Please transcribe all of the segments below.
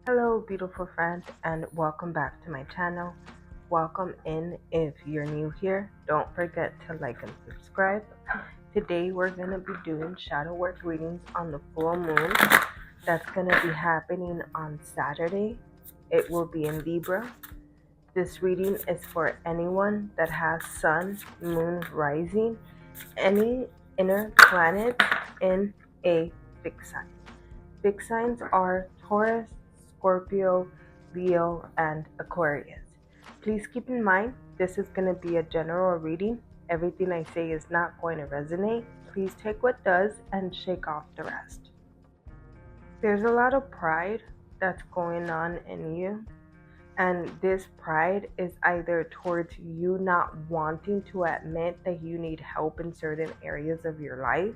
Hello, beautiful friend, and welcome back to my channel. Welcome in if you're new here. Don't forget to like and subscribe. Today, we're going to be doing shadow work readings on the full moon. That's going to be happening on Saturday. It will be in Libra. This reading is for anyone that has sun, moon, rising, any inner planet in a fixed sign. Fixed signs are Taurus, Scorpio, Leo, and Aquarius. Please keep in mind this is going to be a general reading. Everything I say is not going to resonate. Please take what does and shake off the rest. There's a lot of pride that's going on in you, and this pride is either towards you not wanting to admit that you need help in certain areas of your life,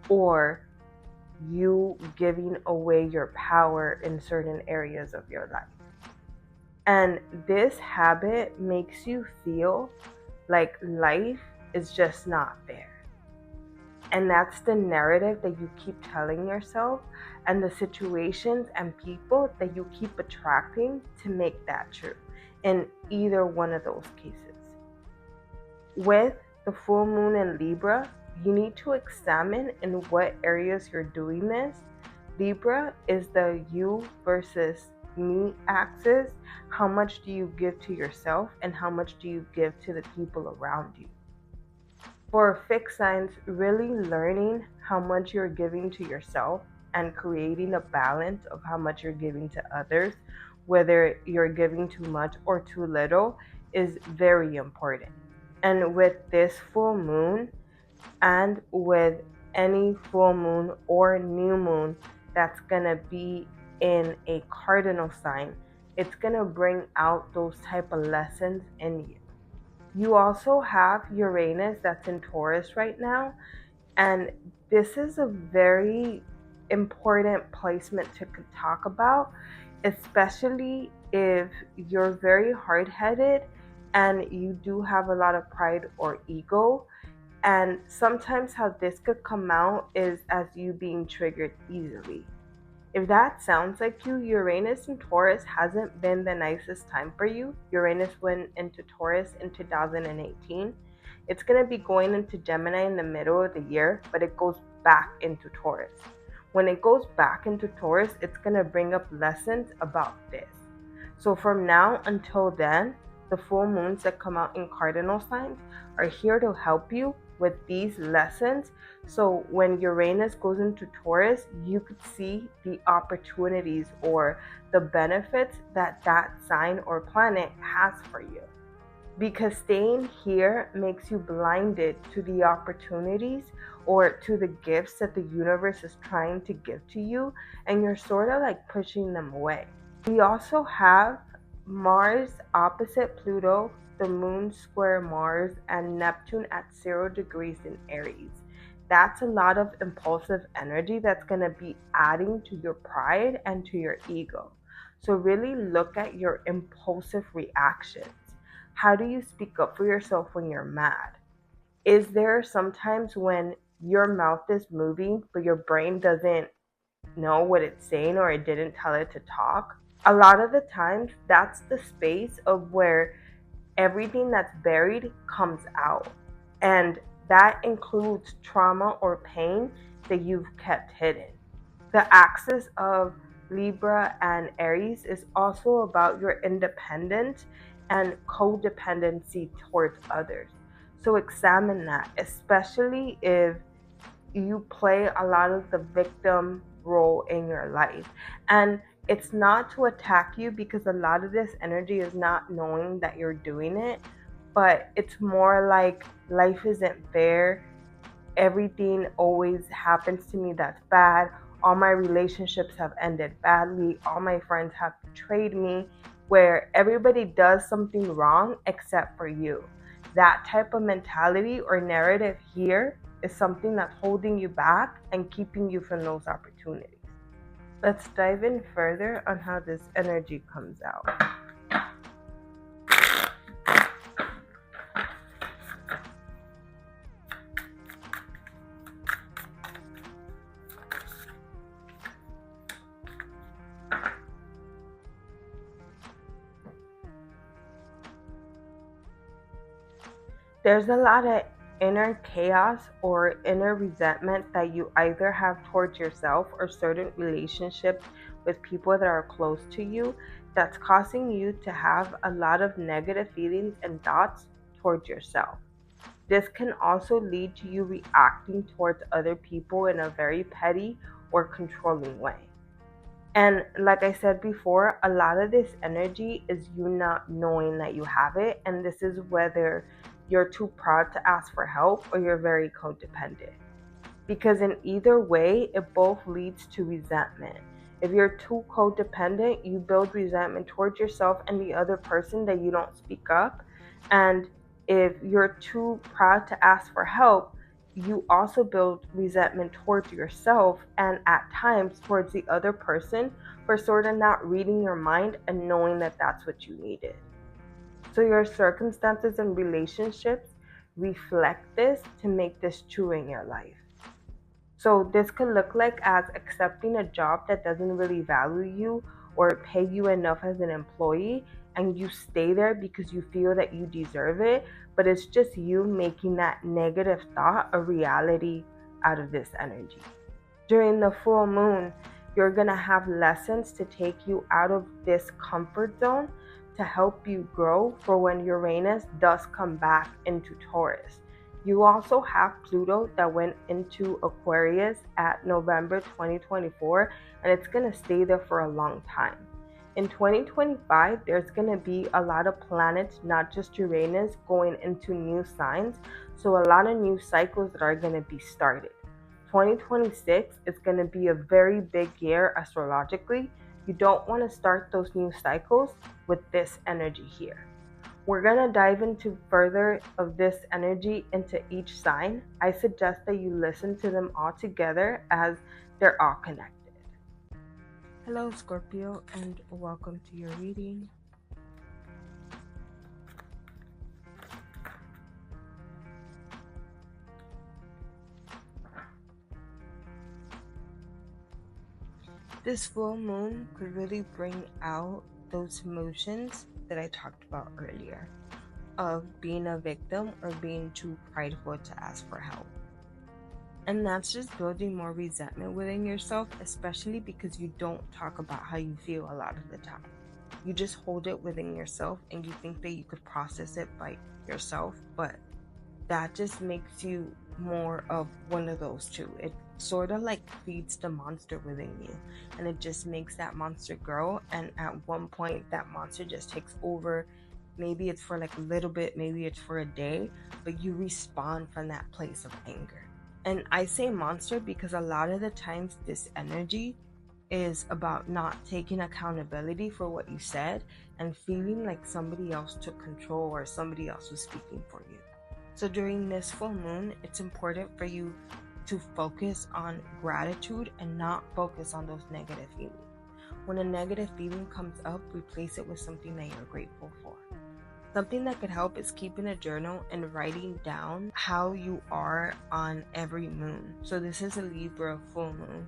or you giving away your power in certain areas of your life. And this habit makes you feel like life is just not fair. And that's the narrative that you keep telling yourself, and the situations and people that you keep attracting to make that true in either one of those cases. With the full moon in Libra, you need to examine in what areas you're doing this. Libra is the you versus me axis. How much do you give to yourself and how much do you give to the people around you? For fixed signs, really learning how much you're giving to yourself and creating a balance of how much you're giving to others, whether you're giving too much or too little, is very important. And with this full moon, and with any full moon or new moon that's going to be in a cardinal sign, it's going to bring out those type of lessons in you. You also have Uranus that's in Taurus right now, and this is a very important placement to talk about, especially if you're very hard-headed and you do have a lot of pride or ego. And sometimes how this could come out is as you being triggered easily. If that sounds like you, Uranus in Taurus hasn't been the nicest time for you. Uranus went into Taurus in 2018. It's going to be going into Gemini in the middle of the year, but it goes back into Taurus. When it goes back into Taurus, it's going to bring up lessons about this. So from now until then, the full moons that come out in cardinal signs are here to help you with these lessons. So when Uranus goes into Taurus, you could see the opportunities or the benefits that that sign or planet has for you. Because staying here makes you blinded to the opportunities or to the gifts that the universe is trying to give to you, and you're sort of like pushing them away. We also have Mars opposite Pluto, the moon square Mars, and Neptune at 0 degrees in Aries. That's a lot of impulsive energy that's going to be adding to your pride and to your ego. So really look at your impulsive reactions. How do you speak up for yourself when you're mad? Is there sometimes when your mouth is moving, but your brain doesn't know what it's saying or it didn't tell it to talk? A lot of the times, that's the space of where everything that's buried comes out. And that includes trauma or pain that you've kept hidden. The axis of Libra and Aries is also about your independence and codependency towards others. So examine that, especially if you play a lot of the victim role in your life. And it's not to attack you, because a lot of this energy is not knowing that you're doing it, but it's more like life isn't fair. Everything always happens to me that's bad. All my relationships have ended badly. All my friends have betrayed me, where everybody does something wrong except for you. That type of mentality or narrative here is something that's holding you back and keeping you from those opportunities. Let's dive in further on how this energy comes out. There's a lot of inner chaos or inner resentment that you either have towards yourself or certain relationships with people that are close to you that's causing you to have a lot of negative feelings and thoughts towards yourself. This can also lead to you reacting towards other people in a very petty or controlling way. And like I said before, a lot of this energy is you not knowing that you have it. And this is whether you're too proud to ask for help or you're very codependent. Because in either way, it both leads to resentment. If you're too codependent, you build resentment towards yourself and the other person that you don't speak up. And if you're too proud to ask for help, you also build resentment towards yourself and at times towards the other person for sort of not reading your mind and knowing that that's what you needed. So your circumstances and relationships reflect this to make this true in your life. So this could look like as accepting a job that doesn't really value you or pay you enough as an employee and you stay there because you feel that you deserve it, but it's just you making that negative thought a reality out of this energy. During the full moon, you're going to have lessons to take you out of this comfort zone to help you grow for when Uranus does come back into Taurus. You also have Pluto that went into Aquarius at November 2024, and it's going to stay there for a long time. In 2025, there's going to be a lot of planets, not just Uranus, going into new signs. So, a lot of new cycles that are going to be started. 2026 is going to be a very big year astrologically. You don't want to start those new cycles with this energy here. We're going to dive into further of this energy into each sign. I suggest that you listen to them all together as they're all connected. Hello, Scorpio, and welcome to your reading. This full moon could really bring out those emotions that I talked about earlier of being a victim or being too prideful to ask for help. And that's just building more resentment within yourself, especially because you don't talk about how you feel a lot of the time. You just hold it within yourself and you think that you could process it by yourself, but that just makes you more of one of those two. It sort of like feeds the monster within you and it just makes that monster grow, and at one point that monster just takes over. Maybe it's for like a little bit, maybe it's for a day, but you respond from that place of anger. And I say monster because a lot of the times this energy is about not taking accountability for what you said and feeling like somebody else took control or somebody else was speaking for you. So during this full moon, it's important for you to focus on gratitude and not focus on those negative feelings. When a negative feeling comes up, replace it with something that you're grateful for. Something that could help is keeping a journal and writing down how you are on every moon. So this is a Libra full moon.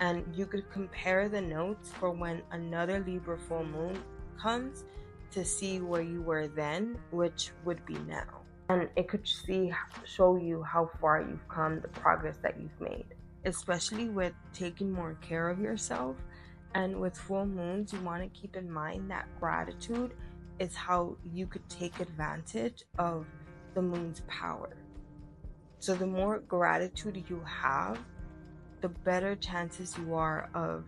And you could compare the notes for when another Libra full moon comes to see where you were then, which would be now. And it could show you how far you've come, the progress that you've made, especially with taking more care of yourself. And with full moons, you want to keep in mind that gratitude is how you could take advantage of the moon's power. So the more gratitude you have, the better chances you are of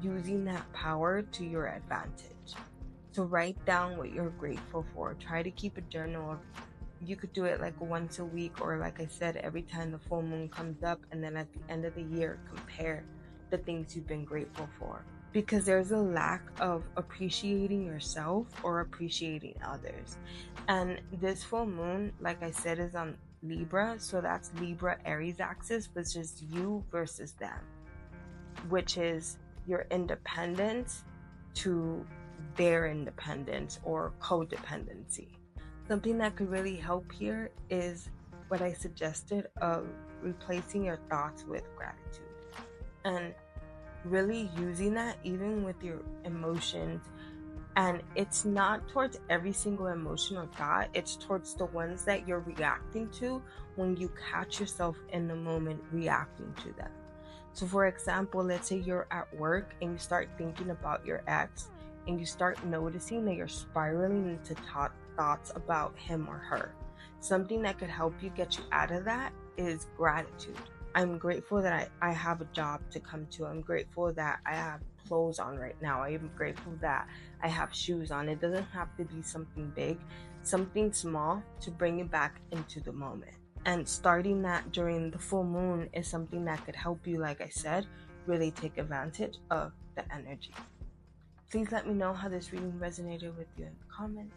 using that power to your advantage. So write down what you're grateful for. Try to keep a journal of, you could do it like once a week, or like I said, every time the full moon comes up, and then at the end of the year, compare the things you've been grateful for. Because there's a lack of appreciating yourself or appreciating others. And this full moon, like I said, is on Libra. So that's Libra Aries axis, which is you versus them, which is your independence to their independence or codependency. Something that could really help here is what I suggested of replacing your thoughts with gratitude. And really using that even with your emotions And it's not towards every single emotion or thought, it's towards the ones that you're reacting to when you catch yourself in the moment reacting to them. So, for example, let's say you're at work and you start thinking about your ex and you start noticing that you're spiraling into thoughts about him or her. Something that could help you get you out of that is gratitude. I'm grateful that I have a job to come to. I'm grateful that I have clothes on right now. I am grateful that I have shoes on. It doesn't have to be something big, something small to bring it back into the moment. And starting that during the full moon is something that could help you, like I said, really take advantage of the energy. Please let me know how this reading resonated with you in the comments.